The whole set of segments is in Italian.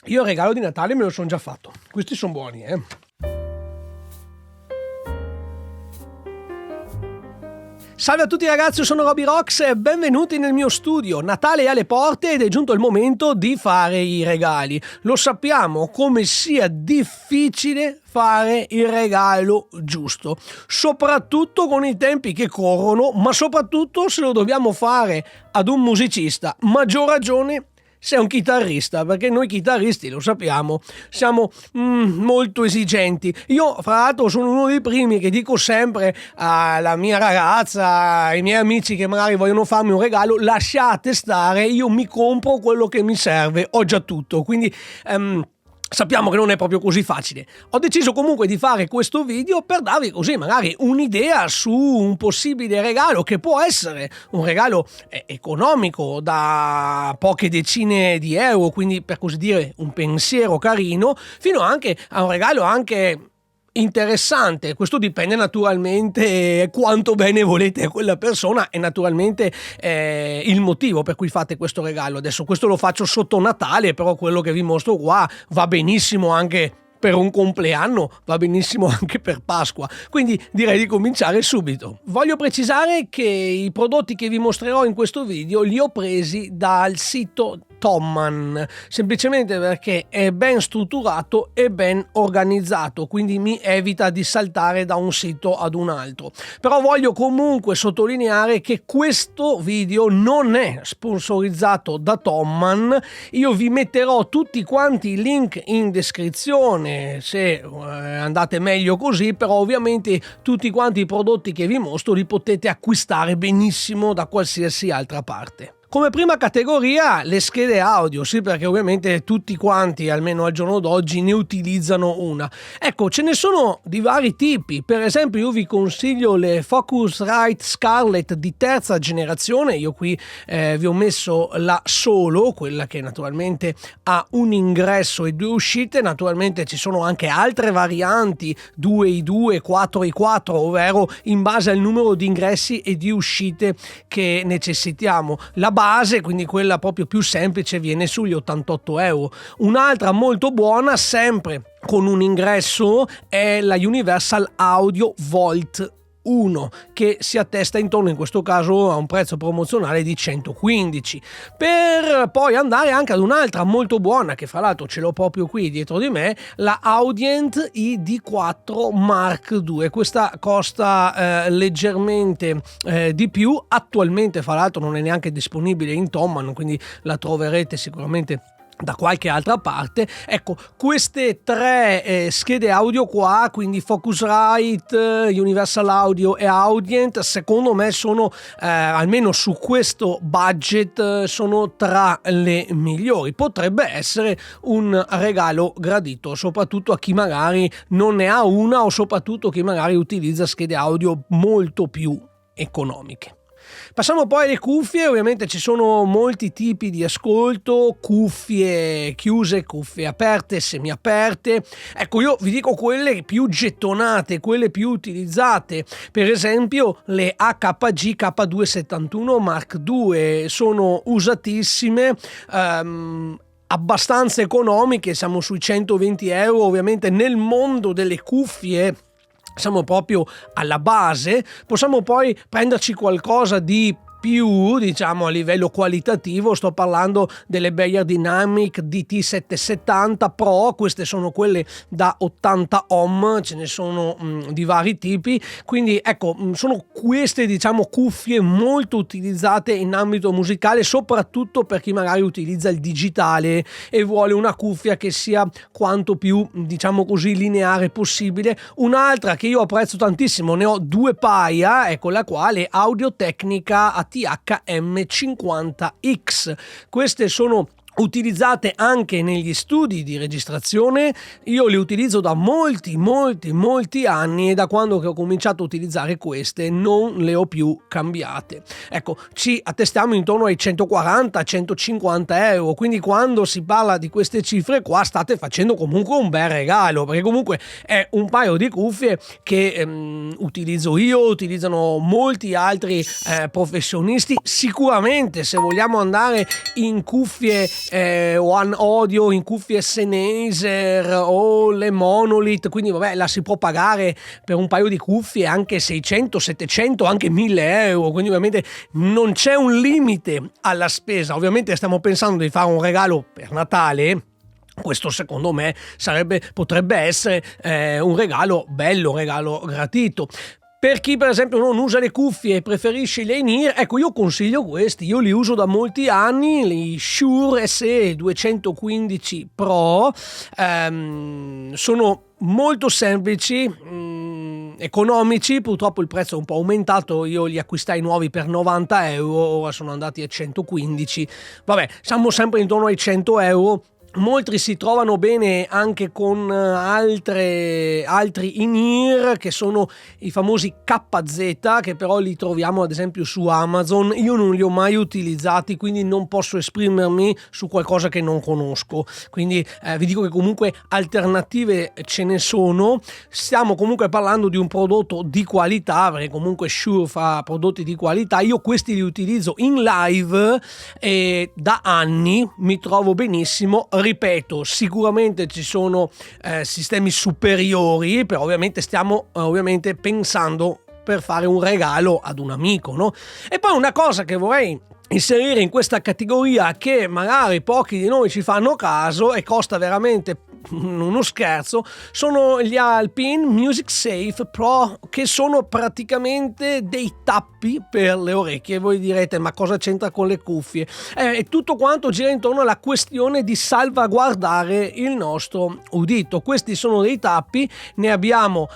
Io il regalo di Natale me lo sono già fatto. Questi sono buoni, Salve a tutti ragazzi, io sono Roby Rocks e benvenuti nel mio studio. Natale è alle porte ed è giunto il momento di fare i regali. Lo sappiamo come sia difficile fare il regalo giusto, soprattutto con i tempi che corrono, ma soprattutto se lo dobbiamo fare ad un musicista, maggior ragione se è un chitarrista, perché noi chitarristi, lo sappiamo, siamo molto esigenti. Io, fra l'altro, sono uno dei primi che dico sempre alla mia ragazza, ai miei amici che magari vogliono farmi un regalo: lasciate stare, io mi compro quello che mi serve, ho già tutto. Quindi sappiamo che non è proprio così facile. Ho deciso comunque di fare questo video per darvi così magari un'idea su un possibile regalo, che può essere un regalo economico da poche decine di euro, quindi per così dire un pensiero carino, fino anche a un regalo anche interessante. Questo dipende naturalmente quanto bene volete quella persona e naturalmente il motivo per cui fate questo regalo. Adesso questo lo faccio sotto Natale, però quello che vi mostro qua va benissimo anche per un compleanno, va benissimo anche per Pasqua, quindi direi di cominciare subito. Voglio precisare che i prodotti che vi mostrerò in questo video li ho presi dal sito Thomann, semplicemente perché è ben strutturato e ben organizzato, quindi mi evita di saltare da un sito ad un altro. Però voglio comunque sottolineare che questo video non è sponsorizzato da Thomann. Io vi metterò tutti quanti i link in descrizione se andate meglio così, però ovviamente tutti quanti i prodotti che vi mostro li potete acquistare benissimo da qualsiasi altra parte. Come prima categoria le schede audio, sì, perché ovviamente tutti quanti, almeno al giorno d'oggi, ne utilizzano una. Ecco, ce ne sono di vari tipi. Per esempio io vi consiglio le Focusrite Scarlett di terza generazione. Io qui vi ho messo la Solo, quella che naturalmente ha un ingresso e due uscite. Naturalmente ci sono anche altre varianti, 2i2, 4i4, ovvero in base al numero di ingressi e di uscite che necessitiamo. La base, quindi quella proprio più semplice, viene sugli 88 euro. Un'altra molto buona, sempre con un ingresso, è la Universal Audio Volt 1, che si attesta intorno, in questo caso, a un prezzo promozionale di 115, per poi andare anche ad un'altra molto buona, che fra l'altro ce l'ho proprio qui dietro di me, la Audient ID4 Mark II. Questa costa leggermente di più. Attualmente fra l'altro non è neanche disponibile in Thomann, quindi la troverete sicuramente da qualche altra parte. Ecco, queste tre schede audio qua, quindi Focusrite, Universal Audio e Audient, secondo me sono almeno su questo budget sono tra le migliori. Potrebbe essere un regalo gradito, soprattutto a chi magari non ne ha una, o soprattutto chi magari utilizza schede audio molto più economiche. Passiamo poi alle cuffie. Ovviamente ci sono molti tipi di ascolto, cuffie chiuse, cuffie aperte, semiaperte. Ecco, io vi dico quelle più gettonate, quelle più utilizzate. Per esempio le AKG K271 Mark II sono usatissime, abbastanza economiche, siamo sui 120 euro. Ovviamente nel mondo delle cuffie siamo proprio alla base. Possiamo poi prenderci qualcosa di più, diciamo, a livello qualitativo. Sto parlando delle Beyer Dynamic DT770 Pro. Queste sono quelle da 80 ohm, ce ne sono di vari tipi, quindi ecco, sono queste, diciamo, cuffie molto utilizzate in ambito musicale, soprattutto per chi magari utilizza il digitale e vuole una cuffia che sia quanto più, diciamo così, lineare possibile. Un'altra che io apprezzo tantissimo, ne ho due paia, ecco la quale Audio-Technica ATH M50X. Queste sono utilizzate anche negli studi di registrazione. Io li utilizzo da molti anni e da quando che ho cominciato a utilizzare queste non le ho più cambiate. Ecco, ci attestiamo intorno ai 140-150 euro, quindi quando si parla di queste cifre qua state facendo comunque un bel regalo, perché comunque è un paio di cuffie che utilizzo io, utilizzano molti altri professionisti. Sicuramente se vogliamo andare in cuffie One Audio in cuffie Sennheiser o le Monolith, quindi vabbè, la si può pagare per un paio di cuffie anche 600, 700, anche 1000 euro, quindi ovviamente non c'è un limite alla spesa. Ovviamente stiamo pensando di fare un regalo per Natale. Questo secondo me potrebbe essere un regalo bello, un regalo gratito. Per chi per esempio non usa le cuffie e preferisce le in-ear, ecco, io consiglio questi, io li uso da molti anni, gli Shure SE215 Pro, sono molto semplici, economici, purtroppo il prezzo è un po' aumentato, io li acquistai nuovi per 90 euro, ora sono andati a 115, vabbè, siamo sempre intorno ai 100 euro. Molti si trovano bene anche con altri in-ear che sono i famosi KZ, che però li troviamo ad esempio su Amazon. Io non li ho mai utilizzati, quindi non posso esprimermi su qualcosa che non conosco, quindi vi dico che comunque alternative ce ne sono. Stiamo comunque parlando di un prodotto di qualità, perché comunque Shure fa prodotti di qualità. Io questi li utilizzo in live e da anni mi trovo benissimo. Ripeto, sicuramente ci sono sistemi superiori, però ovviamente stiamo pensando per fare un regalo ad un amico, no? E poi una cosa che vorrei inserire in questa categoria, che magari pochi di noi ci fanno caso e costa veramente uno scherzo, sono gli Alpine Music Safe Pro, che sono praticamente dei tappi per le orecchie. Voi direte, ma cosa c'entra con le cuffie? E tutto quanto gira intorno alla questione di salvaguardare il nostro udito. Questi sono dei tappi, ne abbiamo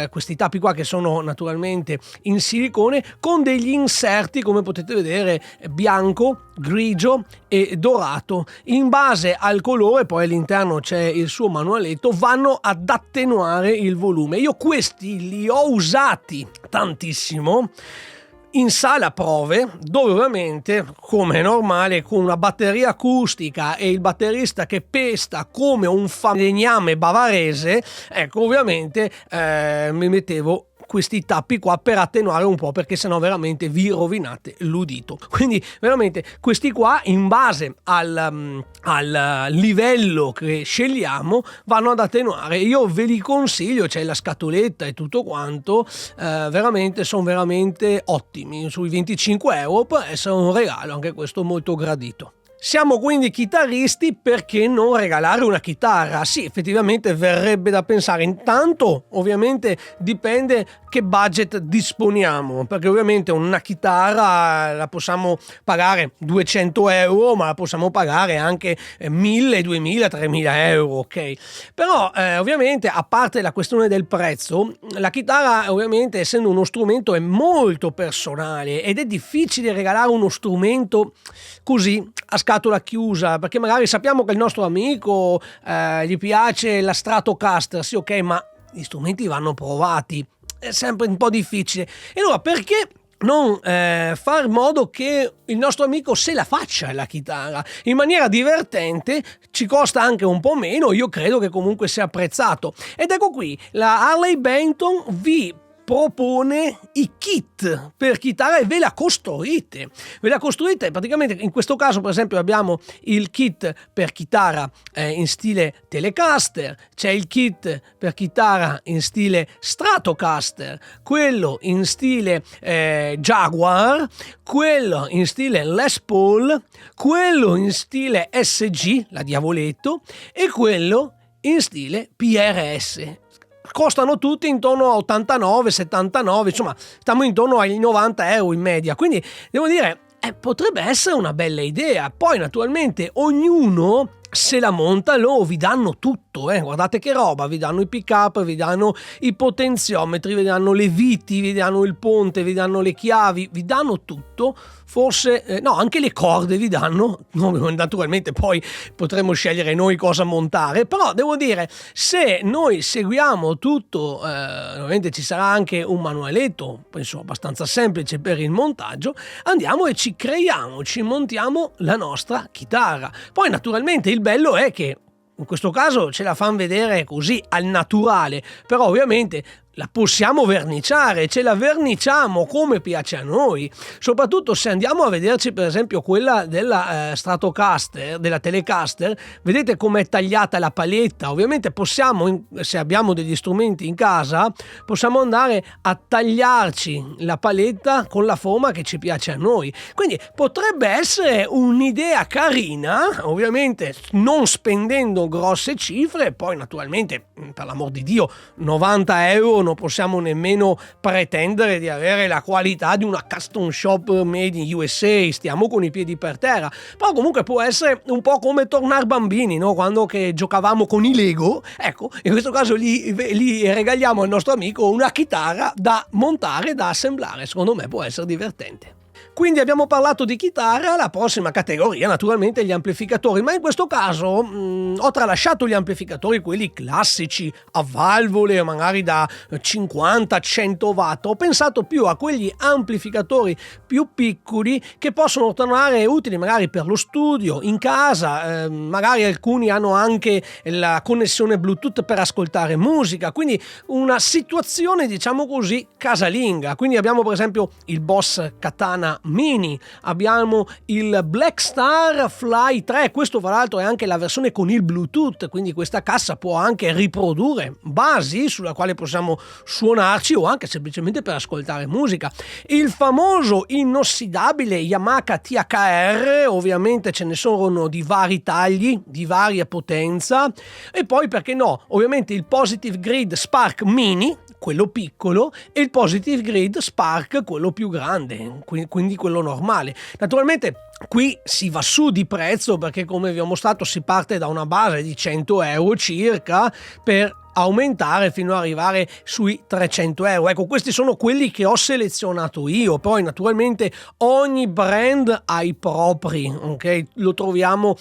questi tappi qua che sono naturalmente in silicone con degli inserti, come potete vedere, bianco, grigio e dorato. In base al colore, poi all'interno c'è il suo manualetto, vanno ad attenuare il volume. Io questi li ho usati tantissimo in sala prove, dove ovviamente, come è normale, con una batteria acustica e il batterista che pesta come un falegname bavarese, ecco, ovviamente mi mettevo questi tappi qua per attenuare un po', perché sennò veramente vi rovinate l'udito. Quindi veramente questi qua, in base al livello che scegliamo, vanno ad attenuare. Io ve li consiglio, c'è la scatoletta e tutto quanto, veramente sono veramente ottimi. Sui 25 euro può essere un regalo, anche questo molto gradito. Siamo quindi chitarristi, perché non regalare una chitarra? Sì, effettivamente verrebbe da pensare. Intanto ovviamente dipende che budget disponiamo, perché ovviamente una chitarra la possiamo pagare 200 euro, ma la possiamo pagare anche 1000, 2000, 3000 euro, ok? Però ovviamente, a parte la questione del prezzo, la chitarra ovviamente, essendo uno strumento, è molto personale ed è difficile regalare uno strumento così a scatola chiusa, perché magari sappiamo che il nostro amico gli piace la Stratocaster, sì, ok, ma gli strumenti vanno provati, è sempre un po' difficile. E allora perché non far in modo che il nostro amico se la faccia la chitarra in maniera divertente? Ci costa anche un po' meno, io credo che comunque sia apprezzato. Ed ecco qui, la Harley Benton vi propone i kit per chitarra e ve la costruite praticamente. In questo caso, per esempio, abbiamo il kit per chitarra in stile Telecaster, c'è il kit per chitarra in stile Stratocaster, quello in stile Jaguar, quello in stile Les Paul, quello in stile SG, la Diavoletto, e quello in stile PRS. Costano tutti intorno a 89, 79, insomma stiamo intorno ai 90 euro in media, quindi devo dire potrebbe essere una bella idea. Poi naturalmente ognuno se la monta, loro vi danno tutto, guardate che roba, vi danno i pick up, vi danno i potenziometri, vi danno le viti, vi danno il ponte, vi danno le chiavi, vi danno tutto, forse no, anche le corde vi danno, naturalmente poi potremo scegliere noi cosa montare, però devo dire, se noi seguiamo tutto, ovviamente ci sarà anche un manualetto, penso abbastanza semplice per il montaggio, andiamo e ci montiamo la nostra chitarra. Poi naturalmente il bello è che in questo caso ce la fanno vedere così al naturale, però ovviamente la possiamo verniciare, ce la verniciamo come piace a noi, soprattutto se andiamo a vederci per esempio quella della Stratocaster, della Telecaster, vedete com'è tagliata la paletta. Ovviamente possiamo, se abbiamo degli strumenti in casa, possiamo andare a tagliarci la paletta con la forma che ci piace a noi, quindi potrebbe essere un'idea carina, ovviamente non spendendo grosse cifre. Poi naturalmente, per l'amor di Dio, 90 euro non possiamo nemmeno pretendere di avere la qualità di una custom shop made in USA, stiamo con i piedi per terra, però comunque può essere un po' come tornare bambini, no? Quando che giocavamo con i Lego, ecco, in questo caso li regaliamo al nostro amico una chitarra da montare, da assemblare. Secondo me può essere divertente. Quindi abbiamo parlato di chitarra, la prossima categoria naturalmente gli amplificatori, ma in questo caso ho tralasciato gli amplificatori, quelli classici a valvole, magari da 50-100 watt, ho pensato più a quegli amplificatori più piccoli che possono tornare utili magari per lo studio, in casa, magari alcuni hanno anche la connessione Bluetooth per ascoltare musica, quindi una situazione diciamo così casalinga. Quindi abbiamo per esempio il Boss Katana Mini, abbiamo il Black Star Fly 3, questo tra l'altro è anche la versione con il Bluetooth, quindi questa cassa può anche riprodurre basi sulla quale possiamo suonarci o anche semplicemente per ascoltare musica. Il famoso inossidabile Yamaha THR, ovviamente ce ne sono di vari tagli, di varia potenza, e poi perché no, ovviamente il Positive Grid Spark Mini, quello piccolo, e il Positive Grid Spark, quello più grande, quindi quello normale. Naturalmente qui si va su di prezzo perché, come vi ho mostrato, si parte da una base di 100 euro circa per aumentare fino ad arrivare sui 300 euro. Ecco, questi sono quelli che ho selezionato io. Poi naturalmente ogni brand ha i propri, ok? Ne troviamo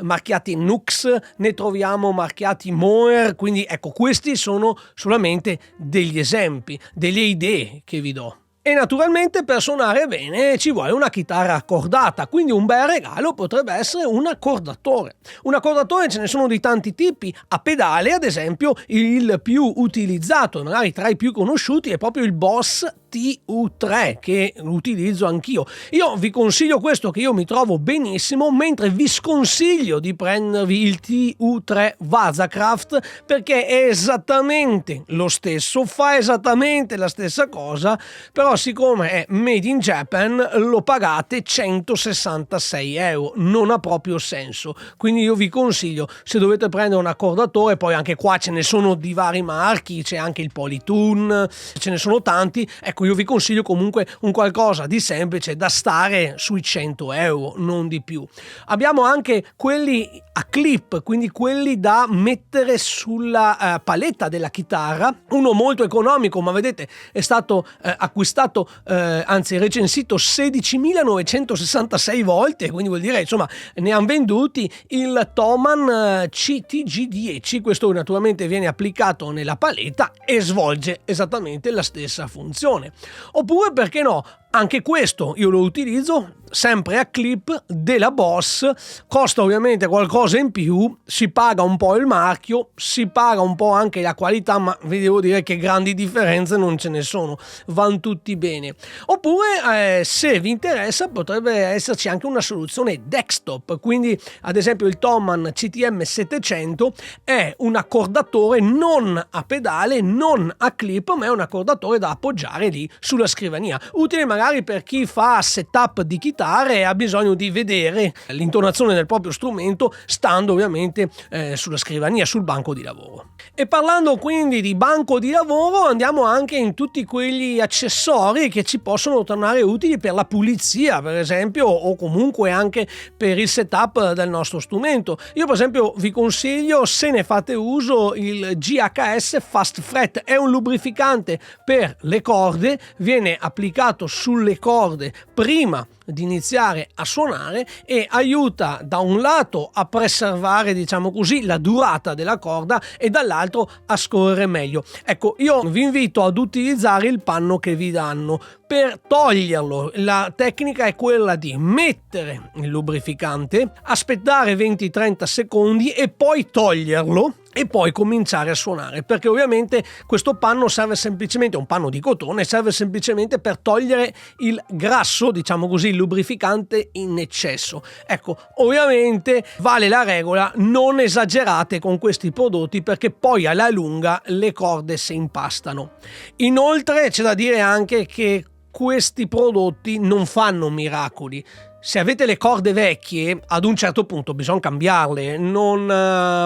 marchiati Nux, ne troviamo marchiati Moer, quindi ecco, questi sono solamente degli esempi, delle idee che vi do. E naturalmente per suonare bene ci vuole una chitarra accordata, quindi un bel regalo potrebbe essere un accordatore. Un accordatore ce ne sono di tanti tipi, a pedale ad esempio il più utilizzato, magari tra i più conosciuti, è proprio il Boss TU3, che utilizzo anch'io. Io vi consiglio questo, che io mi trovo benissimo, mentre vi sconsiglio di prendervi il TU3 Vazacraft perché è esattamente lo stesso, fa esattamente la stessa cosa, però siccome è made in Japan lo pagate 166 euro, non ha proprio senso. Quindi io vi consiglio, se dovete prendere un accordatore, poi anche qua ce ne sono di vari marchi, c'è anche il Polytune, ce ne sono tanti, ecco, io vi consiglio comunque un qualcosa di semplice da stare sui 100 euro, non di più. Abbiamo anche quelli a clip, quindi quelli da mettere sulla paletta della chitarra, uno molto economico, ma vedete è stato acquistato, anzi recensito 16.966 volte, quindi vuol dire insomma ne hanno venduti, il Thomann CTG10. Questo naturalmente viene applicato nella paletta e svolge esattamente la stessa funzione. Oppure, perché no, anche questo io lo utilizzo sempre a clip della Boss, costa ovviamente qualcosa in più, si paga un po' il marchio, si paga un po' anche la qualità, ma vi devo dire che grandi differenze non ce ne sono, vanno tutti bene. Oppure se vi interessa potrebbe esserci anche una soluzione desktop, quindi ad esempio il Thomann CTM 700 è un accordatore non a pedale, non a clip, ma è un accordatore da appoggiare lì sulla scrivania, utile magari per chi fa setup di chitarra e ha bisogno di vedere l'intonazione del proprio strumento stando ovviamente sulla scrivania, sul banco di lavoro. E parlando quindi di banco di lavoro, andiamo anche in tutti quegli accessori che ci possono tornare utili per la pulizia, per esempio, o comunque anche per il setup del nostro strumento. Io per esempio vi consiglio, se ne fate uso, il GHS Fast Fret. È un lubrificante per le corde, viene applicato sulle corde prima di iniziare a suonare e aiuta da un lato a preservare, diciamo così, la durata della corda e dall'altro a scorrere meglio. Ecco, io vi invito ad utilizzare il panno che vi danno. Per toglierlo, la tecnica è quella di mettere il lubrificante, aspettare 20-30 secondi e poi toglierlo e poi cominciare a suonare, perché ovviamente questo panno serve semplicemente, un panno di cotone, serve semplicemente per togliere il grasso, diciamo così, il lubrificante in eccesso. Ecco, ovviamente vale la regola, non esagerate con questi prodotti perché poi alla lunga le corde si impastano. Inoltre c'è da dire anche che questi prodotti non fanno miracoli. Se avete le corde vecchie, ad un certo punto bisogna cambiarle, non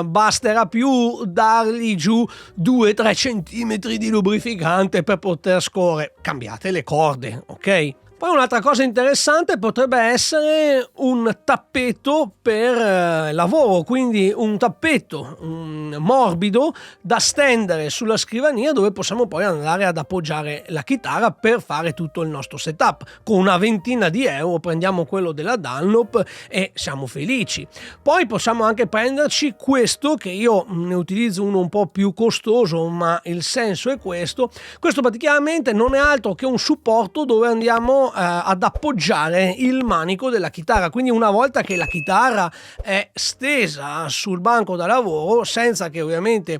basterà più dargli giù 2-3 centimetri di lubrificante per poter scorrere. Cambiate le corde, ok? Poi un'altra cosa interessante potrebbe essere un tappeto per lavoro, quindi un tappeto morbido da stendere sulla scrivania dove possiamo poi andare ad appoggiare la chitarra per fare tutto il nostro setup. Con una ventina di euro prendiamo quello della Dunlop e siamo felici. Poi possiamo anche prenderci questo, che io ne utilizzo uno un po' più costoso, ma il senso è questo. Questo praticamente non è altro che un supporto dove andiamo ad appoggiare il manico della chitarra, quindi una volta che la chitarra è stesa sul banco da lavoro, senza che ovviamente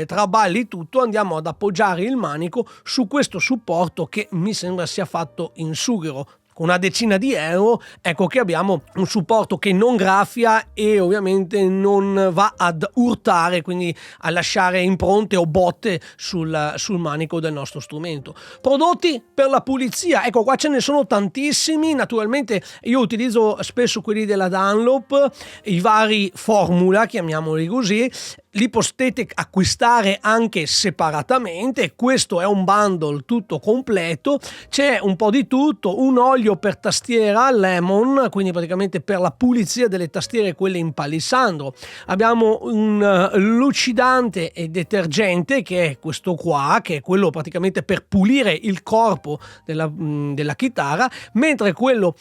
traballi tutto, andiamo ad appoggiare il manico su questo supporto che mi sembra sia fatto in sughero. Con una decina di euro, ecco che abbiamo un supporto che non graffia e ovviamente non va ad urtare, quindi a lasciare impronte o botte sul manico del nostro strumento. Prodotti per la pulizia, ecco qua ce ne sono tantissimi, naturalmente io utilizzo spesso quelli della Dunlop, i vari Formula, chiamiamoli così. Li potete acquistare anche separatamente, questo è un bundle tutto completo, c'è un po' di tutto, un olio per tastiera Lemon, quindi praticamente per la pulizia delle tastiere quelle in palissandro, abbiamo un lucidante e detergente che è questo qua, che è quello praticamente per pulire il corpo della chitarra, mentre quello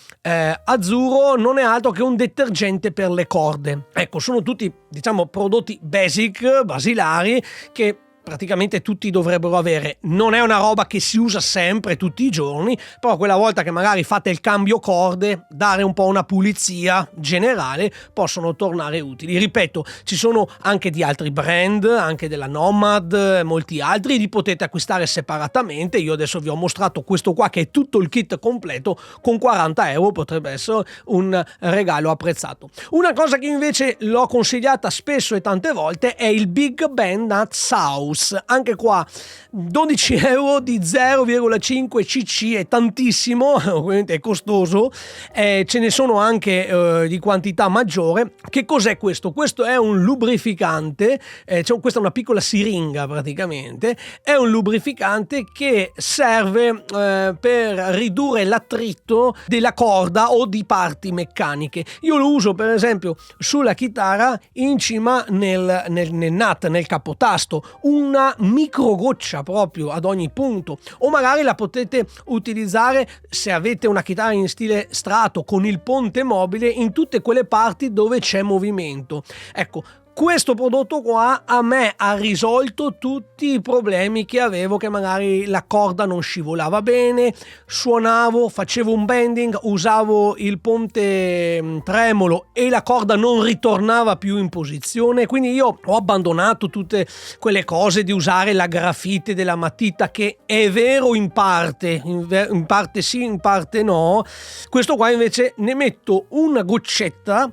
azzurro non è altro che un detergente per le corde. Ecco, sono tutti diciamo prodotti basilari che praticamente tutti dovrebbero avere. Non è una roba che si usa sempre tutti i giorni, però quella volta che magari fate il cambio corde, dare un po' una pulizia generale, possono tornare utili. Ripeto, ci sono anche di altri brand, anche della Nomad, molti altri, li potete acquistare separatamente. Io adesso vi ho mostrato questo qua che è tutto il kit completo, con 40 euro potrebbe essere un regalo apprezzato. Una cosa che invece l'ho consigliata spesso e tante volte è il Big Band Nut Saw. Anche qua 12 euro di 0,5 cc è tantissimo, ovviamente è costoso, ce ne sono anche di quantità maggiore. Che cos'è questo? Questo è un lubrificante, questa è una piccola siringa praticamente, è un lubrificante che serve per ridurre l'attrito della corda o di parti meccaniche. Io lo uso per esempio sulla chitarra in cima nel nut, nel capotasto, una micro goccia proprio ad ogni punto, o magari la potete utilizzare se avete una chitarra in stile strato con il ponte mobile in tutte quelle parti dove c'è movimento. Ecco, questo prodotto qua a me ha risolto tutti i problemi che avevo, che magari la corda non scivolava bene, suonavo, facevo un bending, usavo il ponte tremolo e la corda non ritornava più in posizione, quindi io ho abbandonato tutte quelle cose di usare la grafite della matita, che è vero in parte sì, in parte no. Questo qua invece ne metto una goccetta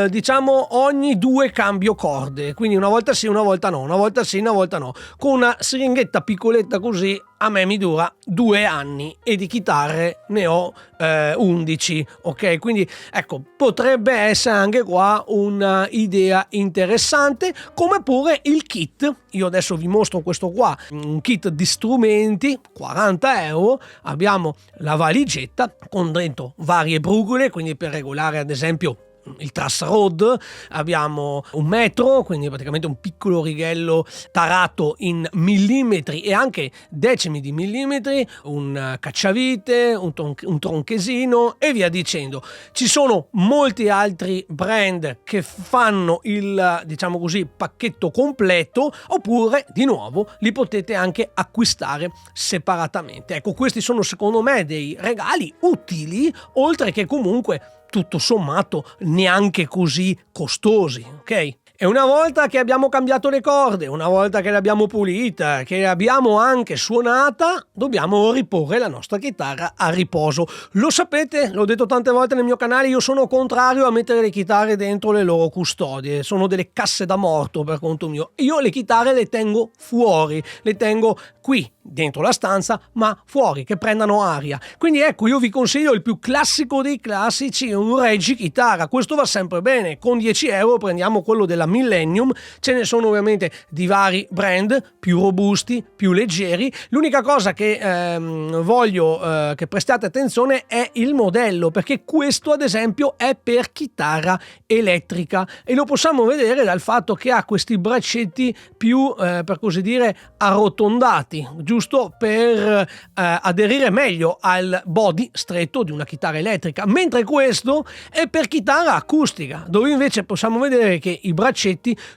diciamo ogni 2 cambio corde, quindi una volta sì, una volta no, una volta sì, una volta no, con una siringhetta piccoletta così a me mi dura 2 anni e di chitarre ne ho 11, ok? Quindi ecco, potrebbe essere anche qua un'idea interessante, come pure il kit. Io adesso vi mostro questo qua, un kit di strumenti, 40 euro, abbiamo la valigetta con dentro varie brugole, quindi per regolare ad esempio il truss rod, abbiamo un metro, quindi praticamente un piccolo righello tarato in millimetri e anche decimi di millimetri, un cacciavite, un tronchesino e via dicendo. Ci sono molti altri brand che fanno il, diciamo così, pacchetto completo, oppure di nuovo li potete anche acquistare separatamente. Ecco, questi sono secondo me dei regali utili, oltre che comunque tutto sommato neanche così costosi, ok? E una volta che abbiamo cambiato le corde, una volta che l'abbiamo pulita, che l'abbiamo anche suonata, dobbiamo riporre la nostra chitarra a riposo. Lo sapete, l'ho detto tante volte nel mio canale, io sono contrario a mettere le chitarre dentro le loro custodie, sono delle casse da morto per conto mio. Io le chitarre le tengo fuori, le tengo qui dentro la stanza, ma fuori, che prendano aria. Quindi ecco, io vi consiglio il più classico dei classici, un reggichitarra. Questo va sempre bene. Con 10 euro prendiamo quello della Millennium. Ce ne sono ovviamente di vari brand, più robusti, più leggeri. L'unica cosa che voglio che prestate attenzione è il modello, perché questo ad esempio è per chitarra elettrica e lo possiamo vedere dal fatto che ha questi braccetti più per così dire arrotondati, giusto per aderire meglio al body stretto di una chitarra elettrica, mentre questo è per chitarra acustica, dove invece possiamo vedere che i braccetti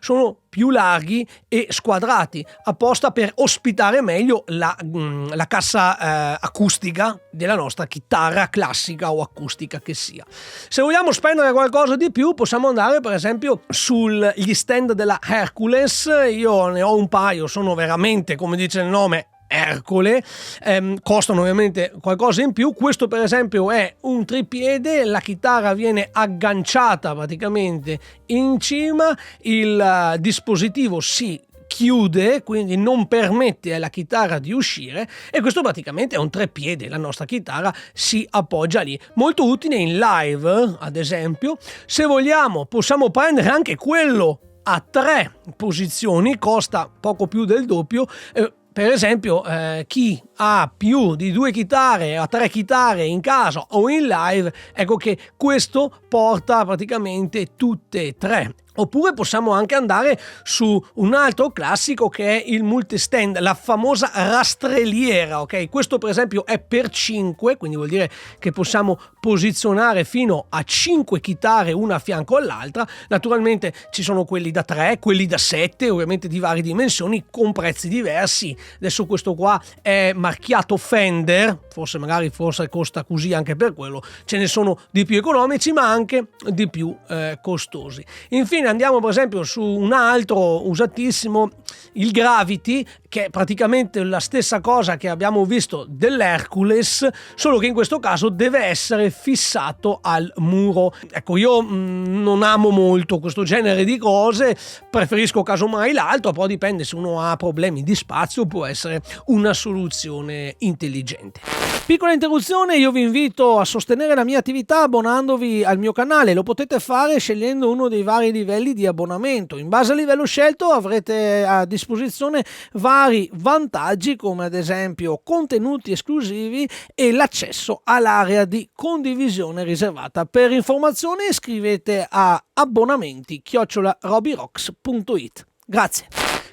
sono più larghi e squadrati, apposta per ospitare meglio la cassa acustica della nostra chitarra classica o acustica che sia. Se vogliamo spendere qualcosa di più possiamo andare per esempio sugli stand della Hercules. Io ne ho un paio, sono veramente, come dice il nome, Ercole, costano ovviamente qualcosa in più. Questo per esempio è un tripiede, la chitarra viene agganciata praticamente in cima, il dispositivo si chiude, quindi non permette alla chitarra di uscire, e questo praticamente è un treppiede, la nostra chitarra si appoggia lì, molto utile in live ad esempio. Se vogliamo possiamo prendere anche quello a 3 posizioni, costa poco più del doppio. Per esempio chi ha più di 2 chitarre o 3 chitarre in casa o in live, ecco che questo porta praticamente tutte e 3. Oppure possiamo anche andare su un altro classico che è il multistand, la famosa rastrelliera, ok? Questo per esempio è per 5, quindi vuol dire che possiamo posizionare fino a 5 chitarre una a fianco all'altra. Naturalmente ci sono quelli da 3, quelli da 7, ovviamente di varie dimensioni con prezzi diversi. Adesso questo qua è marchiato Fender, forse costa così anche per quello. Ce ne sono di più economici ma anche di più costosi. Infine andiamo per esempio su un altro usatissimo, il Gravity, che è praticamente la stessa cosa che abbiamo visto dell'Hercules, solo che in questo caso deve essere fissato al muro. Ecco, io non amo molto questo genere di cose, preferisco casomai l'altro, però dipende, se uno ha problemi di spazio può essere una soluzione intelligente. Piccola interruzione, io vi invito a sostenere la mia attività abbonandovi al mio canale. Lo potete fare scegliendo uno dei vari livelli di abbonamento. In base al livello scelto avrete a disposizione vari vantaggi, come ad esempio contenuti esclusivi e l'accesso all'area di condivisione riservata. Per informazioni scrivete a abbonamenti@robyrocks.it. Grazie.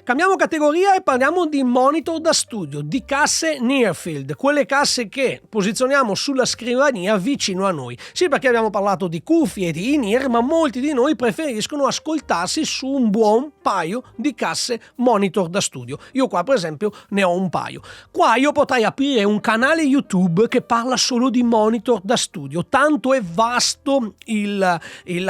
Cambiamo categoria e parliamo di monitor da studio, di casse Nearfield, quelle casse che posizioniamo sulla scrivania vicino a noi. Sì, perché abbiamo parlato di cuffie e di in-ear, ma molti di noi preferiscono ascoltarsi su un buon paio di casse monitor da studio. Io qua per esempio ne ho un paio. Qua io potrei aprire un canale YouTube che parla solo di monitor da studio, tanto è vasto la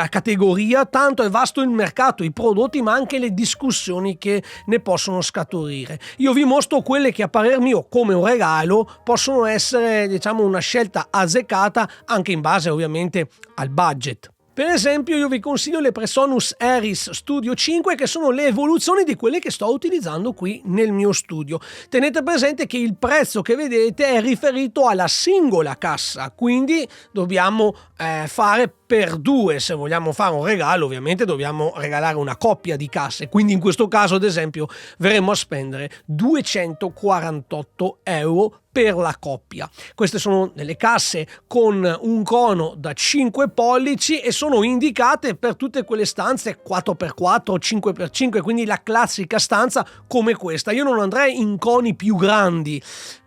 categoria, tanto è vasto il mercato, i prodotti, ma anche le discussioni che ne possono scaturire. Io vi mostro quelle che a parer mio come un regalo possono essere, diciamo, una scelta azzeccata anche in base ovviamente al budget. Per esempio io vi consiglio le Presonus Aries Studio 5, che sono le evoluzioni di quelle che sto utilizzando qui nel mio studio. Tenete presente che il prezzo che vedete è riferito alla singola cassa, quindi dobbiamo fare per 2. Se vogliamo fare un regalo ovviamente dobbiamo regalare una coppia di casse, quindi in questo caso ad esempio verremo a spendere 248 euro per la coppia. Queste sono delle casse con un cono da 5 pollici e sono indicate per tutte quelle stanze 4x4, 5x5, quindi la classica stanza come questa. Io non andrei in coni più grandi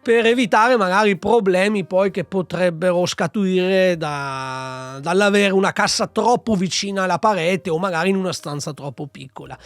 per evitare magari problemi poi che potrebbero scaturire dall'avere una cassa troppo vicina alla parete o magari in una stanza troppo piccola.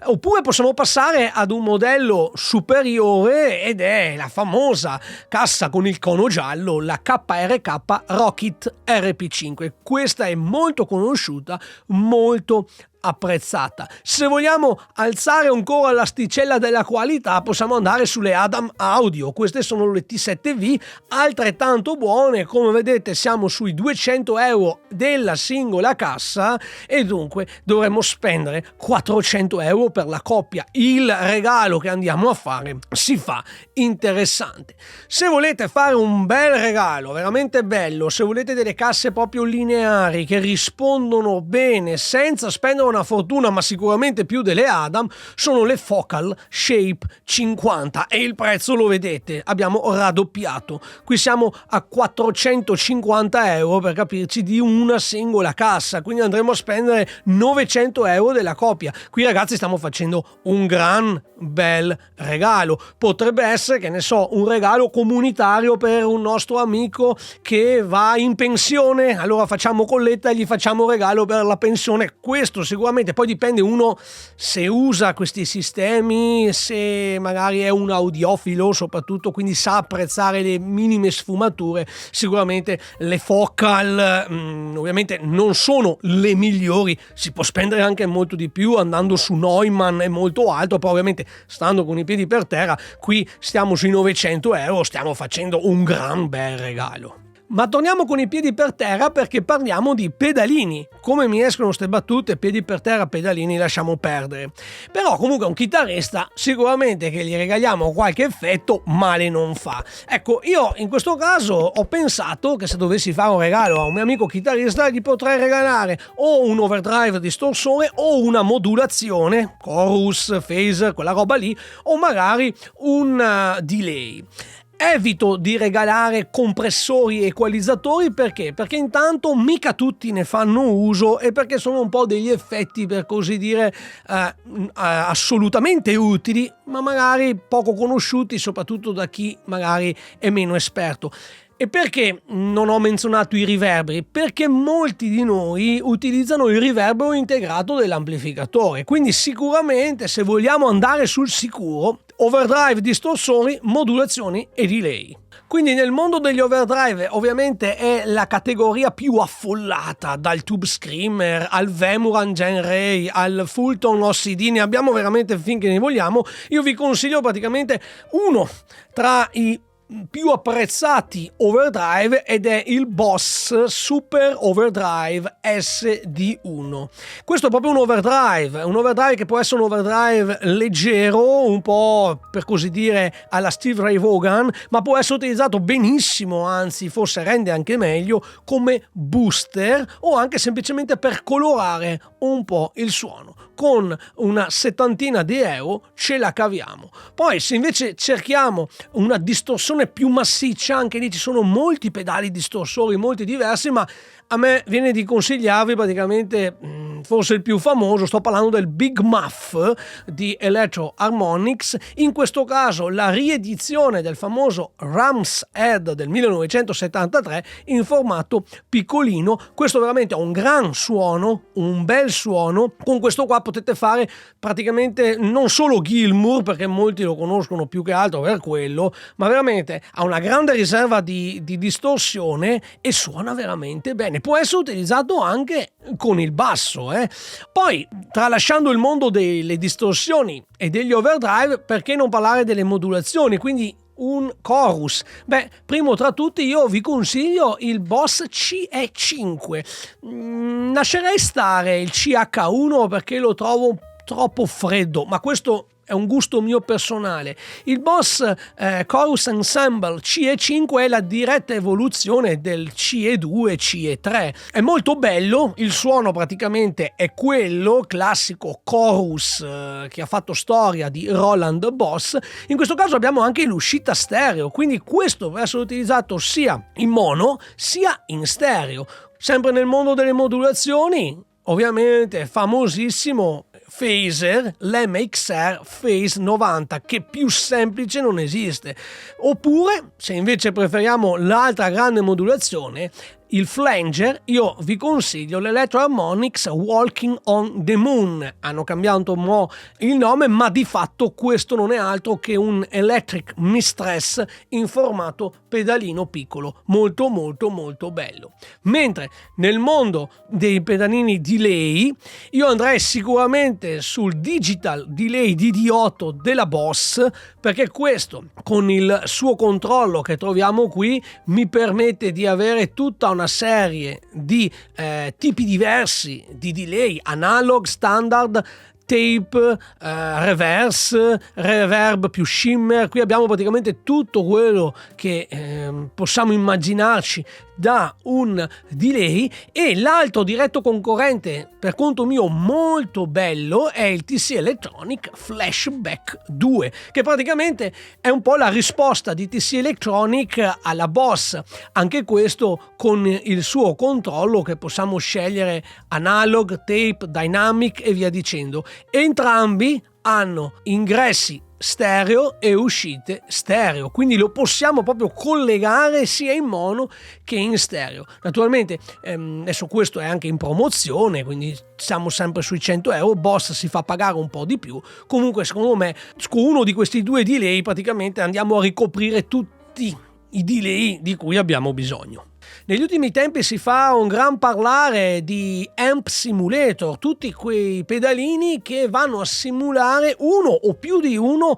Oppure possiamo passare ad un modello superiore ed è la famosa cassa con il cono giallo, la KRK Rockit RP5. Questa è molto conosciuta, molto apprezzata. Se vogliamo alzare ancora l'asticella della qualità, possiamo andare sulle Adam Audio. Queste sono le T7V, altrettanto buone. Come vedete siamo sui 200 euro della singola cassa e dunque dovremmo spendere 400 euro per la coppia. Il regalo che andiamo a fare si fa interessante. Se volete fare un bel regalo, veramente bello, se volete delle casse proprio lineari che rispondono bene senza spendere una fortuna, ma sicuramente più delle Adam, sono le Focal Shape 50 e il prezzo lo vedete, abbiamo raddoppiato. Qui siamo a 450 euro per capirci di una singola cassa, quindi andremo a spendere 900 euro della coppia. Qui ragazzi stiamo facendo un gran bel regalo. Potrebbe essere, che ne so, un regalo comunitario per un nostro amico che va in pensione, allora facciamo colletta e gli facciamo regalo per la pensione. Questo sicuramente, poi dipende uno se usa questi sistemi, se magari è un audiofilo soprattutto, quindi sa apprezzare le minime sfumature. Sicuramente le Focal ovviamente non sono le migliori, si può spendere anche molto di più andando su Neumann, è molto alto, però ovviamente stando con i piedi per terra qui stiamo sui 900 euro, stiamo facendo un gran bel regalo. Ma torniamo con i piedi per terra perché parliamo di pedalini. Come mi escono ste battute, piedi per terra, pedalini, lasciamo perdere. Però comunque un chitarrista sicuramente che gli regaliamo qualche effetto male non fa. Ecco, io in questo caso ho pensato che se dovessi fare un regalo a un mio amico chitarrista gli potrei regalare o un overdrive distorsore o una modulazione, chorus, phaser, quella roba lì, o magari un delay. Evito di regalare compressori e equalizzatori perché? Perché intanto mica tutti ne fanno uso e perché sono un po' degli effetti, per così dire, assolutamente utili, ma magari poco conosciuti, soprattutto da chi magari è meno esperto. E perché non ho menzionato i riverberi? Perché molti di noi utilizzano il riverbero integrato dell'amplificatore, quindi sicuramente se vogliamo andare sul sicuro, overdrive, distorsori, modulazioni e delay. Quindi nel mondo degli overdrive ovviamente è la categoria più affollata, dal Tube Screamer al Vemuran Gen Ray al Fulton OCD, ne abbiamo veramente finché ne vogliamo. Io vi consiglio praticamente uno tra i più apprezzati overdrive ed è il Boss Super Overdrive SD1. Questo è proprio un overdrive che può essere un overdrive leggero, un po' per così dire alla Steve Ray Vaughan, ma può essere utilizzato benissimo, anzi forse rende anche meglio come booster o anche semplicemente per colorare un po' il suono. Con una settantina di euro ce la caviamo. Poi se invece cerchiamo una distorsione più massiccia, anche lì ci sono molti pedali distorsori, molti diversi, ma a me viene di consigliarvi praticamente forse il più famoso, sto parlando del Big Muff di Electro Harmonix, in questo caso la riedizione del famoso Ram's Head del 1973 in formato piccolino. Questo veramente ha un gran suono, un bel suono. Con questo qua potete fare praticamente non solo Gilmour, perché molti lo conoscono più che altro per quello, ma veramente ha una grande riserva di distorsione e suona veramente bene. Può essere utilizzato anche con il basso. Poi, tralasciando il mondo delle distorsioni e degli overdrive, perché non parlare delle modulazioni? Quindi un chorus. Primo tra tutti io vi consiglio il Boss CE5. Lascerei stare il CH1 perché lo trovo troppo freddo, ma questo è un gusto mio personale. Il Boss Chorus Ensemble CE5 è la diretta evoluzione del CE2 CE3. È molto bello, il suono praticamente è quello classico chorus che ha fatto storia di Roland Boss. In questo caso abbiamo anche l'uscita stereo, quindi questo può essere utilizzato sia in mono sia in stereo. Sempre nel mondo delle modulazioni, ovviamente famosissimo phaser, l'MXR Phase 90, che più semplice non esiste. Oppure, se invece preferiamo l'altra grande modulazione, il flanger, io vi consiglio l'Electro Harmonix Walking on the Moon. Hanno cambiato un po' il nome, ma di fatto questo non è altro che un Electric Mistress in formato pedalino piccolo, molto molto molto bello. Mentre nel mondo dei pedalini delay io andrei sicuramente sul Digital Delay DD8 della Boss, perché questo con il suo controllo che troviamo qui mi permette di avere tutta una serie di tipi diversi di delay: analog, standard, tape, reverse, reverb più shimmer. Qui abbiamo praticamente tutto quello che possiamo immaginarci da un delay. E l'altro diretto concorrente per conto mio molto bello è il TC Electronic Flashback 2, che praticamente è un po' la risposta di TC Electronic alla Boss, anche questo con il suo controllo che possiamo scegliere analog, tape, dynamic e via dicendo. Entrambi hanno ingressi stereo e uscite stereo, quindi lo possiamo proprio collegare sia in mono che in stereo. Naturalmente adesso questo è anche in promozione, quindi siamo sempre sui 100 euro. Boss si fa pagare un po' di più. Comunque secondo me con uno di questi due delay praticamente andiamo a ricoprire tutti i delay di cui abbiamo bisogno. Negli ultimi tempi si fa un gran parlare di Amp Simulator, tutti quei pedalini che vanno a simulare uno o più di uno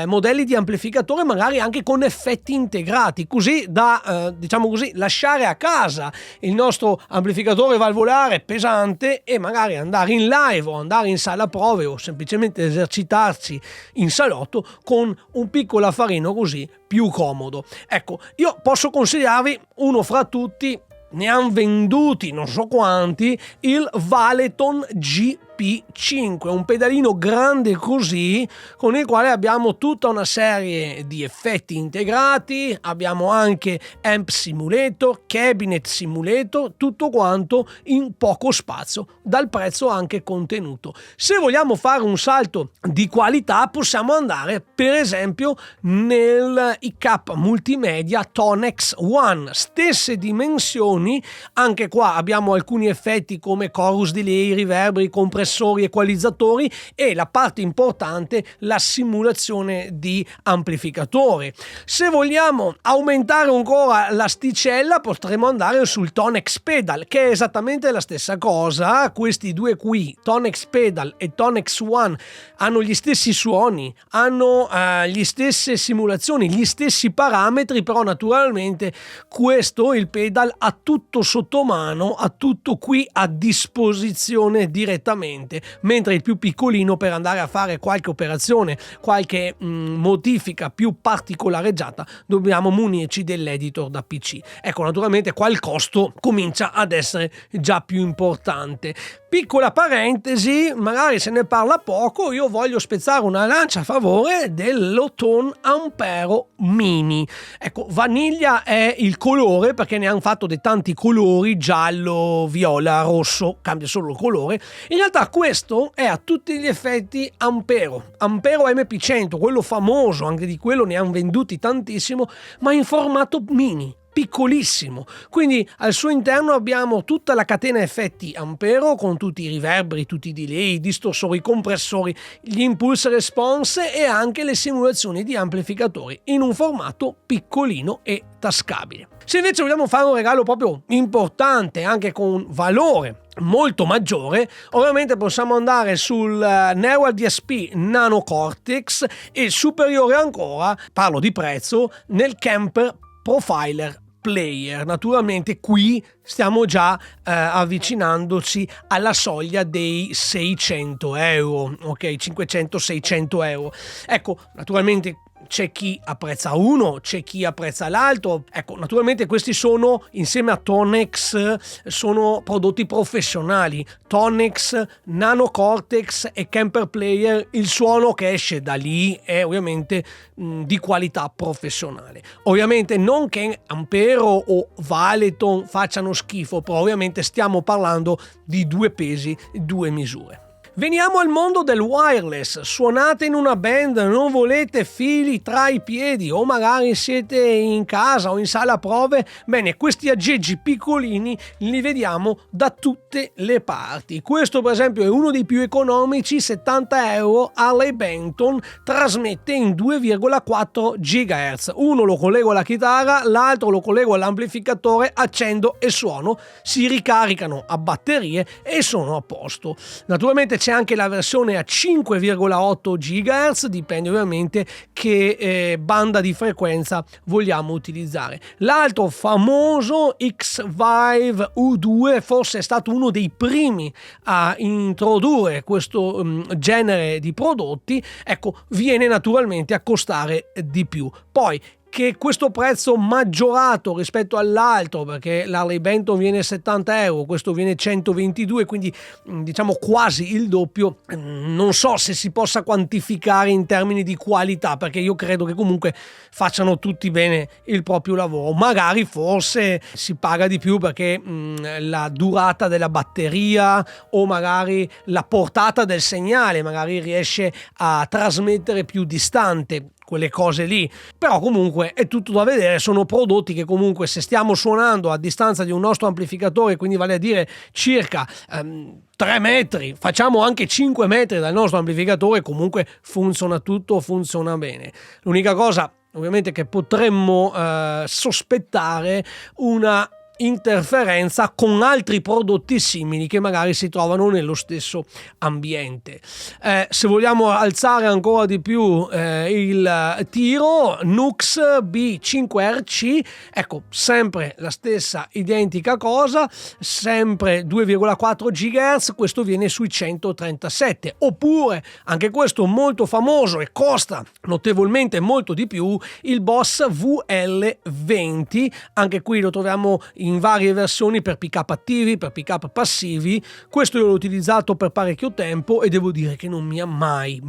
modelli di amplificatore, magari anche con effetti integrati, così da diciamo così lasciare a casa il nostro amplificatore valvolare pesante e magari andare in live o andare in sala prove o semplicemente esercitarsi in salotto con un piccolo affarino così più comodo. Ecco, io posso consigliarvi uno fra tutti, ne hanno venduti non so quanti, il Valeton GP5, un pedalino grande così con il quale abbiamo tutta una serie di effetti integrati, abbiamo anche Amp Simulator, Cabinet Simulator, tutto quanto in poco spazio, dal prezzo anche contenuto. Se vogliamo fare un salto di qualità possiamo andare per esempio nel IK Multimedia Tonex One, stesse dimensioni, anche qua abbiamo alcuni effetti come chorus delay, riverberi, compressori, equalizzatori e la parte importante, la simulazione di amplificatore. Se vogliamo aumentare ancora l'asticella potremo andare sul Tonex Pedal, che è esattamente la stessa cosa. Questi due qui, Tonex Pedal e Tonex One, hanno gli stessi suoni, hanno gli stesse simulazioni, gli stessi parametri, però naturalmente questo, il pedal, ha tutto sotto mano, ha tutto qui a disposizione direttamente, mentre il più piccolino per andare a fare qualche operazione, qualche modifica più particolareggiata dobbiamo munirci dell'editor da PC. Ecco, naturalmente qua il costo comincia ad essere già più importante. Piccola parentesi, magari se ne parla poco, io voglio spezzare una lancia a favore dell'Otone Ampero Mini. Ecco, vaniglia è il colore, perché ne hanno fatto dei tanti colori, giallo, viola, rosso, cambia solo il colore. In realtà questo è a tutti gli effetti Ampero MP100, quello famoso, anche di quello ne hanno venduti tantissimo, ma in formato mini, piccolissimo. Quindi al suo interno abbiamo tutta la catena effetti Ampero con tutti i riverberi, tutti i delay, i distorsori, i compressori, gli impulse response e anche le simulazioni di amplificatori in un formato piccolino e tascabile. Se invece vogliamo fare un regalo proprio importante, anche con valore molto maggiore, ovviamente possiamo andare sul Neura DSP Nano Cortex e superiore ancora, parlo di prezzo, nel Kemper Profiler Player. Naturalmente qui stiamo già avvicinandoci alla soglia dei 600 euro, ok, 500-600 euro. Ecco, naturalmente c'è chi apprezza uno, c'è chi apprezza l'altro. Ecco, naturalmente questi sono, insieme a Tonex, sono prodotti professionali. Tonex, Nano Cortex e Kemper Player, il suono che esce da lì è ovviamente di qualità professionale. Ovviamente non che Ampero o Valeton facciano schifo, però ovviamente stiamo parlando di due pesi, due misure. Veniamo al mondo del wireless. Suonate in una band, non volete fili tra i piedi o magari siete in casa o in sala prove? Bene, questi aggeggi piccolini li vediamo da tutte le parti. Questo per esempio è uno dei più economici, €70. Harley Benton trasmette in 2,4 GHz. Uno lo collego alla chitarra, l'altro lo collego all'amplificatore, accendo e suono, si ricaricano a batterie e sono a posto. Naturalmente c'è anche la versione a 5,8 GHz, dipende ovviamente che banda di frequenza vogliamo utilizzare. L'altro famoso X-Vive U2 forse è stato uno dei primi a introdurre questo genere di prodotti, ecco, viene naturalmente a costare di più. Poi che questo prezzo maggiorato rispetto all'altro, perché l'Harley Benton viene €70, questo viene 122, quindi diciamo quasi il doppio, non so se si possa quantificare in termini di qualità, perché io credo che comunque facciano tutti bene il proprio lavoro. Magari forse si paga di più perché la durata della batteria o magari la portata del segnale magari riesce a trasmettere più distante, quelle cose lì, però comunque è tutto da vedere. Sono prodotti che comunque, se stiamo suonando a distanza di un nostro amplificatore, quindi vale a dire circa 3 metri, facciamo anche 5 metri dal nostro amplificatore, comunque funziona tutto, funziona bene. L'unica cosa ovviamente che potremmo sospettare una interferenza con altri prodotti simili che magari si trovano nello stesso ambiente. Se vogliamo alzare ancora di più il tiro, Nux B5RC, ecco, sempre la stessa identica cosa, sempre 2,4 GHz, questo viene sui 137. Oppure, anche questo molto famoso e costa notevolmente molto di più, il Boss VL20, anche qui lo troviamo in varie versioni per pick-up attivi, per pick-up passivi. Questo io l'ho utilizzato per parecchio tempo e devo dire che non mi ha mai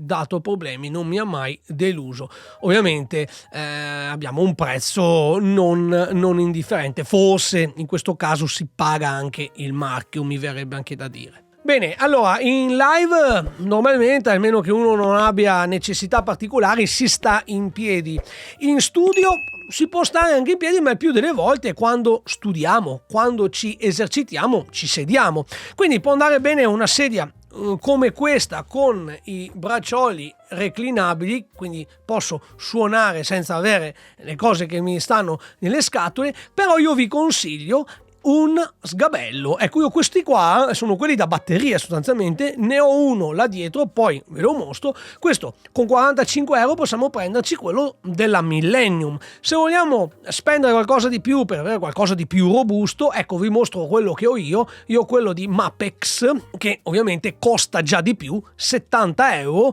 dato problemi, non mi ha mai deluso. Ovviamente abbiamo un prezzo non indifferente, forse in questo caso si paga anche il marchio, mi verrebbe anche da dire. Bene, allora in live normalmente, almeno che uno non abbia necessità particolari, si sta in piedi. In studio si può stare anche in piedi, ma il più delle volte quando studiamo, quando ci esercitiamo, ci sediamo. Quindi può andare bene una sedia come questa con i braccioli reclinabili, quindi posso suonare senza avere le cose che mi stanno nelle scatole, però io vi consiglio un sgabello. Ecco, io questi qua sono quelli da batteria sostanzialmente, ne ho uno là dietro, poi ve lo mostro. Questo con €45 possiamo prenderci quello della Millennium. Se vogliamo spendere qualcosa di più per avere qualcosa di più robusto, ecco, vi mostro quello che ho io ho quello di Mapex, che ovviamente costa già di più, €70,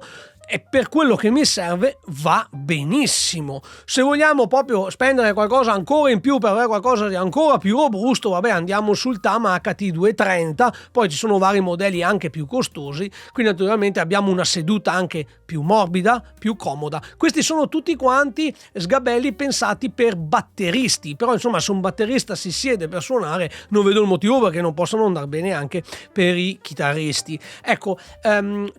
e per quello che mi serve va benissimo. Se vogliamo proprio spendere qualcosa ancora in più per avere qualcosa di ancora più robusto, vabbè, andiamo sul Tama HT230, poi ci sono vari modelli anche più costosi, quindi naturalmente abbiamo una seduta anche più morbida, più comoda. Questi sono tutti quanti sgabelli pensati per batteristi, però insomma se un batterista si siede per suonare non vedo il motivo perché non possano andare bene anche per i chitarristi. Ecco,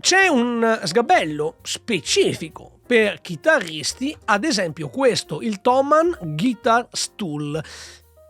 c'è un sgabello specifico per chitarristi, ad esempio questo, il Thomann Guitar Stool.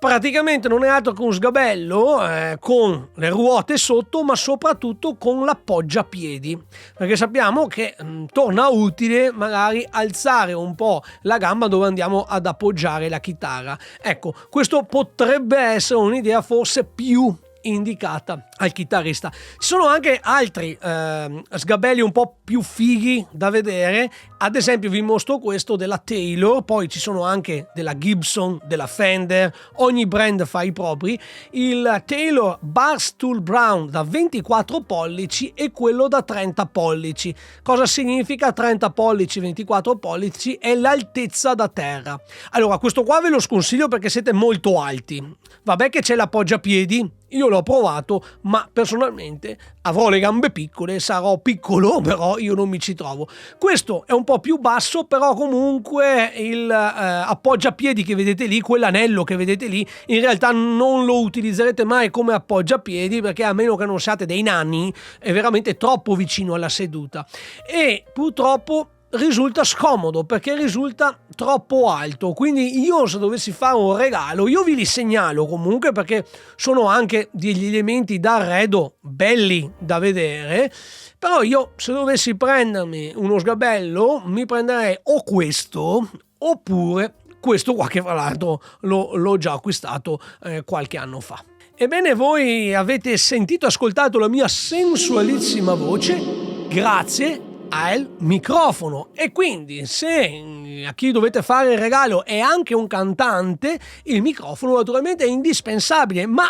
Praticamente non è altro che un sgabello con le ruote sotto, ma soprattutto con l'appoggiapiedi, perché sappiamo che torna utile magari alzare un po' la gamba dove andiamo ad appoggiare la chitarra. Ecco, questo potrebbe essere un'idea forse più indicata al chitarrista. Ci sono anche altri sgabelli un po' più fighi da vedere, ad esempio vi mostro questo della Taylor, poi ci sono anche della Gibson, della Fender, ogni brand fa i propri. Il Taylor Barstool Brown da 24 pollici e quello da 30 pollici. Cosa significa 30 pollici, 24 pollici? È l'altezza da terra. Allora, questo qua ve lo sconsiglio perché siete molto alti. Vabbè che c'è l'appoggiapiedi, io l'ho provato, ma personalmente avrò le gambe piccole, sarò piccolo, però io non mi ci trovo. Questo è un po' più basso, però comunque il appoggiapiedi che vedete lì, quell'anello che vedete lì, in realtà non lo utilizzerete mai come appoggiapiedi, perché a meno che non siate dei nani è veramente troppo vicino alla seduta e purtroppo risulta scomodo perché risulta troppo alto. Quindi io, se dovessi fare un regalo, io vi li segnalo comunque, perché sono anche degli elementi d'arredo belli da vedere. Però io, se dovessi prendermi uno sgabello, mi prenderei o questo oppure questo qua, che fra l'altro l'ho già acquistato qualche anno fa. Ebbene, voi avete ascoltato la mia sensualissima voce grazie al microfono, e quindi se a chi dovete fare il regalo è anche un cantante, il microfono naturalmente è indispensabile, ma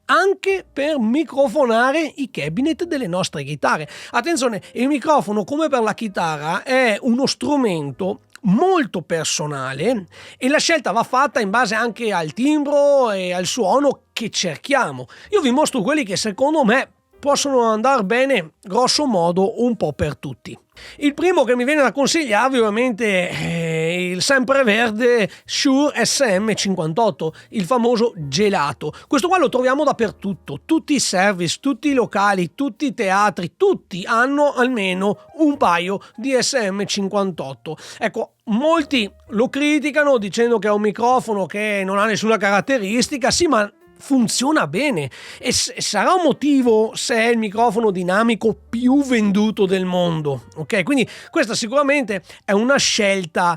anche per microfonare i cabinet delle nostre chitarre. Attenzione, il microfono, come per la chitarra, è uno strumento molto personale e la scelta va fatta in base anche al timbro e al suono che cerchiamo. Io vi mostro quelli che secondo me possono andare bene grosso modo un po' per tutti. Il primo che mi viene da consigliarvi ovviamente è il sempreverde Shure SM58, il famoso gelato. Questo qua lo troviamo dappertutto, tutti i service, tutti i locali, tutti i teatri, tutti hanno almeno un paio di SM58. Ecco, molti lo criticano dicendo che è un microfono che non ha nessuna caratteristica, sì, ma funziona bene e sarà un motivo se è il microfono dinamico più venduto del mondo, ok? Quindi questa sicuramente è una scelta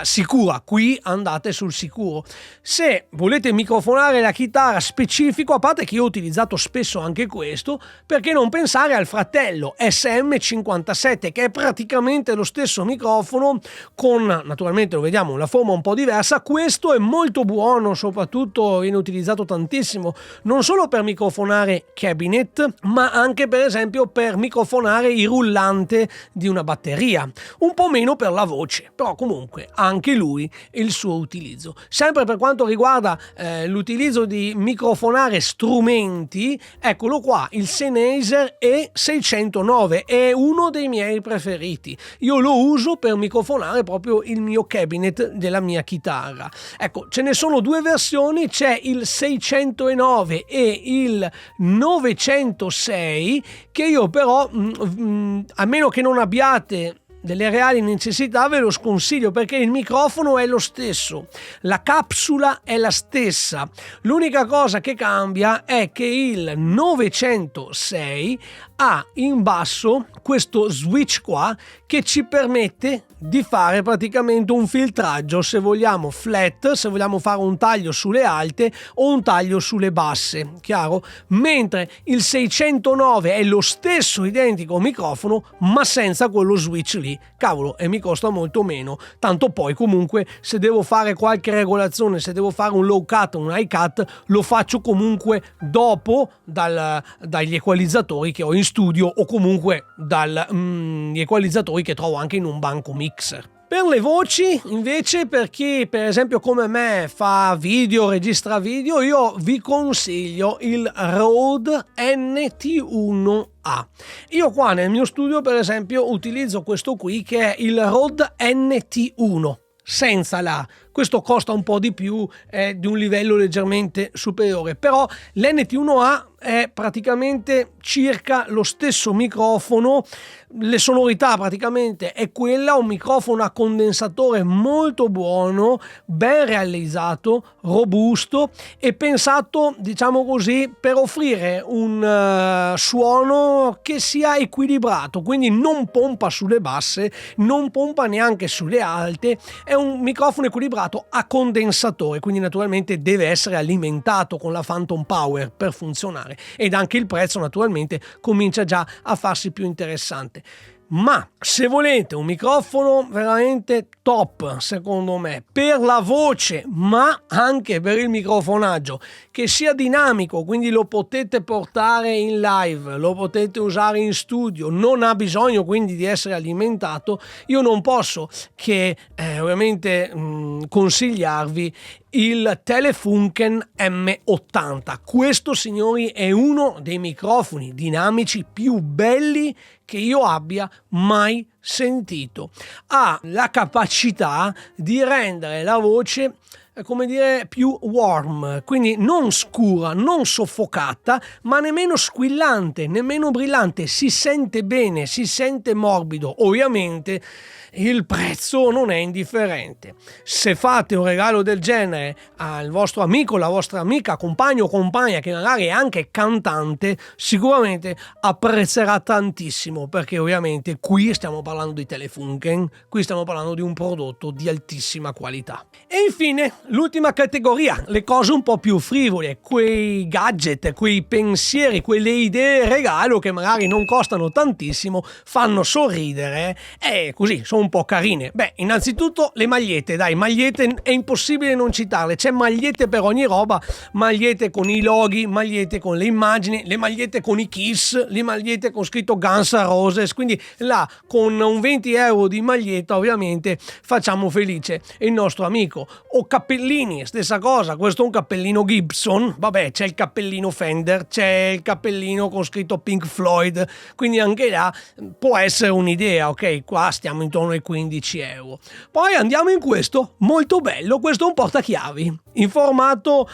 sicura. Qui andate sul sicuro. Se volete microfonare la chitarra specifico, a parte che io ho utilizzato spesso anche questo, perché non pensare al fratello SM57, che è praticamente lo stesso microfono con, naturalmente lo vediamo, una forma un po' diversa. Questo è molto buono, soprattutto viene utilizzato tantissimo non solo per microfonare cabinet, ma anche per esempio per microfonare il rullante di una batteria. Un po' meno per la voce, però comunque anche lui il suo utilizzo. Sempre per quanto riguarda l'utilizzo di microfonare strumenti, eccolo qua, il Sennheiser E609 è uno dei miei preferiti. Io lo uso per microfonare proprio il mio cabinet della mia chitarra. Ecco, ce ne sono due versioni, c'è il 609 e il 906, che io però a meno che non abbiate delle reali necessità ve lo sconsiglio, perché il microfono è lo stesso, la capsula è la stessa, l'unica cosa che cambia è che il 906 ha in basso questo switch qua che ci permette di fare praticamente un filtraggio, se vogliamo flat, se vogliamo fare un taglio sulle alte o un taglio sulle basse, chiaro? Mentre il 609 è lo stesso identico microfono ma senza quello switch lì, cavolo, e mi costa molto meno. Tanto poi comunque se devo fare qualche regolazione, se devo fare un low cut, un high cut, lo faccio comunque dopo dagli equalizzatori che ho in studio o comunque dagli equalizzatori che trovo anche in un banco mixer. Per le voci, invece, per chi per esempio come me fa video, registra video, io vi consiglio il Rode NT1A. Io qua nel mio studio per esempio utilizzo questo qui che è il Rode NT1 senza la. Questo costa un po' di più, è di un livello leggermente superiore, però l'NT1A è praticamente circa lo stesso microfono, le sonorità praticamente è quella, un microfono a condensatore molto buono, ben realizzato, robusto e pensato, diciamo così, per offrire un suono che sia equilibrato, quindi non pompa sulle basse, non pompa neanche sulle alte, è un microfono equilibrato a condensatore, quindi naturalmente deve essere alimentato con la Phantom Power per funzionare, ed anche il prezzo naturalmente comincia già a farsi più interessante. Ma se volete un microfono veramente top, secondo me, per la voce ma anche per il microfonaggio, che sia dinamico, quindi lo potete portare in live, lo potete usare in studio, non ha bisogno quindi di essere alimentato, io non posso che ovviamente consigliarvi il Telefunken M80. Questo, signori, è uno dei microfoni dinamici più belli che io abbia mai sentito. Ha la capacità di rendere la voce, come dire, più warm, quindi non scura, non soffocata, ma nemmeno squillante, nemmeno brillante. Si sente bene, si sente morbido. Ovviamente il prezzo non è indifferente. Se fate un regalo del genere al vostro amico, la vostra amica, compagno o compagna che magari è anche cantante, sicuramente apprezzerà tantissimo, perché ovviamente qui stiamo parlando di Telefunken, qui stiamo parlando di un prodotto di altissima qualità. E infine l'ultima categoria, le cose un po' più frivole, quei gadget, quei pensieri, quelle idee regalo che magari non costano tantissimo, fanno sorridere e così sono un po' carine. Beh, innanzitutto le magliette, dai, magliette è impossibile non citarle, c'è magliette per ogni roba, magliette con i loghi, magliette con le immagini, le magliette con i Kiss, le magliette con scritto Guns N' Roses, quindi là con un 20 euro di maglietta ovviamente facciamo felice il nostro amico. O cappellini, stessa cosa, questo è un cappellino Gibson, vabbè, c'è il cappellino Fender, c'è il cappellino con scritto Pink Floyd, quindi anche là può essere un'idea, ok? Qua stiamo intorno ai 15 euro. Poi andiamo in questo, molto bello, questo è un portachiavi in formato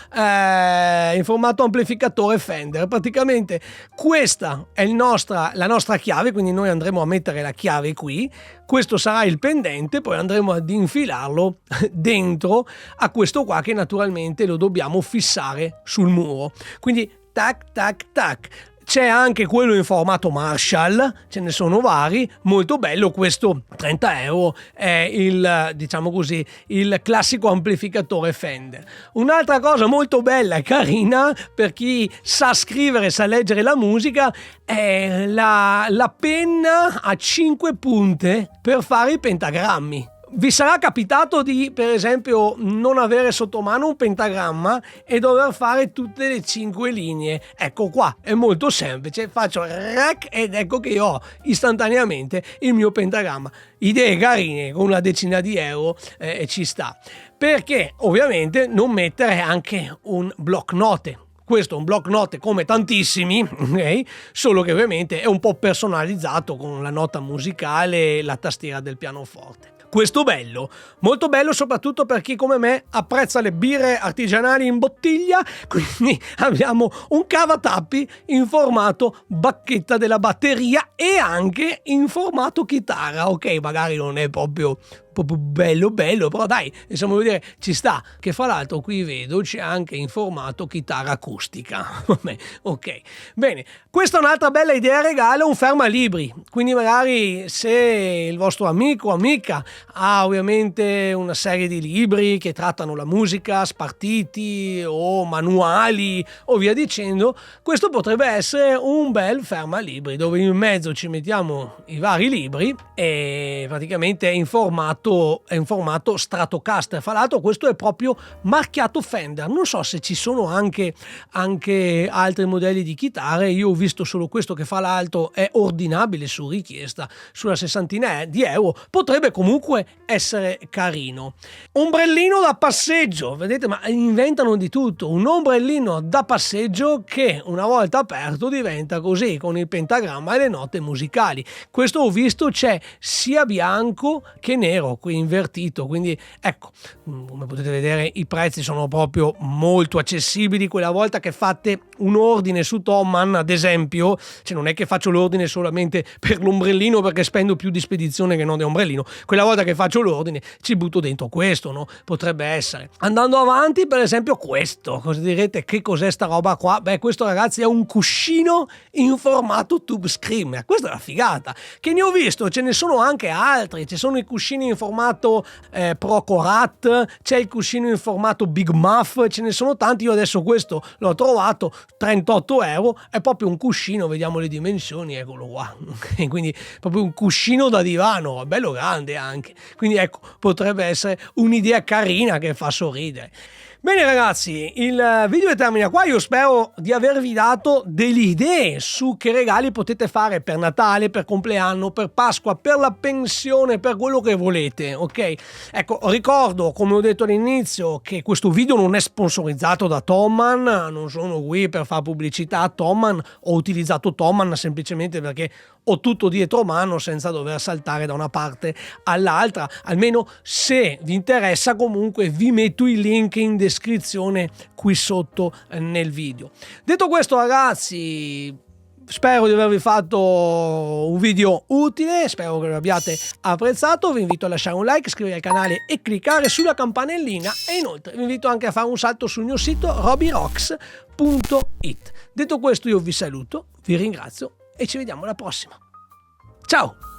amplificatore Fender. Praticamente questa è la nostra chiave, quindi noi andremo a mettere la chiave qui, questo sarà il pendente, poi andremo ad infilarlo dentro a questo qua che naturalmente lo dobbiamo fissare sul muro, quindi tac tac tac. C'è anche quello in formato Marshall, ce ne sono vari, molto bello. Questo 30 euro è diciamo così, il classico amplificatore Fender. Un'altra cosa molto bella e carina per chi sa scrivere, sa leggere la musica, è la penna a 5 punte per fare i pentagrammi. Vi sarà capitato di, per esempio, non avere sotto mano un pentagramma e dover fare tutte le 5 linee? Ecco qua, è molto semplice, faccio rec ed ecco che io ho istantaneamente il mio pentagramma. Idee carine, con una decina di euro ci sta. Perché ovviamente non mettere anche un block note? Questo è un block note come tantissimi, okay? Solo che ovviamente è un po' personalizzato con la nota musicale e la tastiera del pianoforte. Questo bello, molto bello soprattutto per chi come me apprezza le birre artigianali in bottiglia, quindi abbiamo un cavatappi in formato bacchetta della batteria e anche in formato chitarra, ok, magari non è proprio bello, però dai, insomma, vedere ci sta, che fra l'altro qui vedo c'è anche in formato chitarra acustica. Vabbè, ok, bene, questa è un'altra bella idea regalo, un fermalibri, quindi magari se il vostro amico o amica ha ovviamente una serie di libri che trattano la musica, spartiti o manuali o via dicendo, questo potrebbe essere un bel fermalibri dove in mezzo ci mettiamo i vari libri e praticamente è in formato Stratocaster. Fra l'altro questo è proprio marchiato Fender, non so se ci sono anche altri modelli di chitarre, io ho visto solo questo che fra l'altro è ordinabile su richiesta sulla 60 di euro, potrebbe comunque essere carino. Ombrellino da passeggio, vedete, ma inventano di tutto, un ombrellino da passeggio che una volta aperto diventa così con il pentagramma e le note musicali. Questo ho visto c'è sia bianco che nero, qui invertito, quindi ecco, come potete vedere i prezzi sono proprio molto accessibili. Quella volta che fate un ordine su Thomann, ad esempio, cioè non è che faccio l'ordine solamente per l'ombrellino perché spendo più di spedizione che non di ombrellino, quella volta che faccio l'ordine ci butto dentro questo, no? Potrebbe essere. Andando avanti, per esempio questo, cosa direte, che cos'è sta roba qua? Beh, questo ragazzi è un cuscino in formato Tube Screamer, questa è la figata, che ne ho visto, ce ne sono anche altri, ci sono i cuscini in formato Procorat, c'è il cuscino in formato Big Muff, ce ne sono tanti. Io adesso questo l'ho trovato 38 euro, è proprio un cuscino, vediamo le dimensioni, eccolo qua. Quindi proprio un cuscino da divano, bello grande anche, quindi ecco, potrebbe essere un'idea carina che fa sorridere. Bene ragazzi, il video termina qua. Io spero di avervi dato delle idee su che regali potete fare per Natale, per compleanno, per Pasqua, per la pensione, per quello che volete, ok? Ecco, ricordo, come ho detto all'inizio, che questo video non è sponsorizzato da Thomann, non sono qui per fare pubblicità a Thomann, ho utilizzato Thomann semplicemente perché ho tutto dietro mano senza dover saltare da una parte all'altra. Almeno se vi interessa, comunque vi metto i link in descrizione qui sotto nel video. Detto questo ragazzi, spero di avervi fatto un video utile, spero che lo abbiate apprezzato. Vi invito a lasciare un like, iscrivervi al canale e cliccare sulla campanellina, e inoltre vi invito anche a fare un salto sul mio sito robirocks.it. Detto questo io vi saluto, vi ringrazio e ci vediamo alla prossima. Ciao!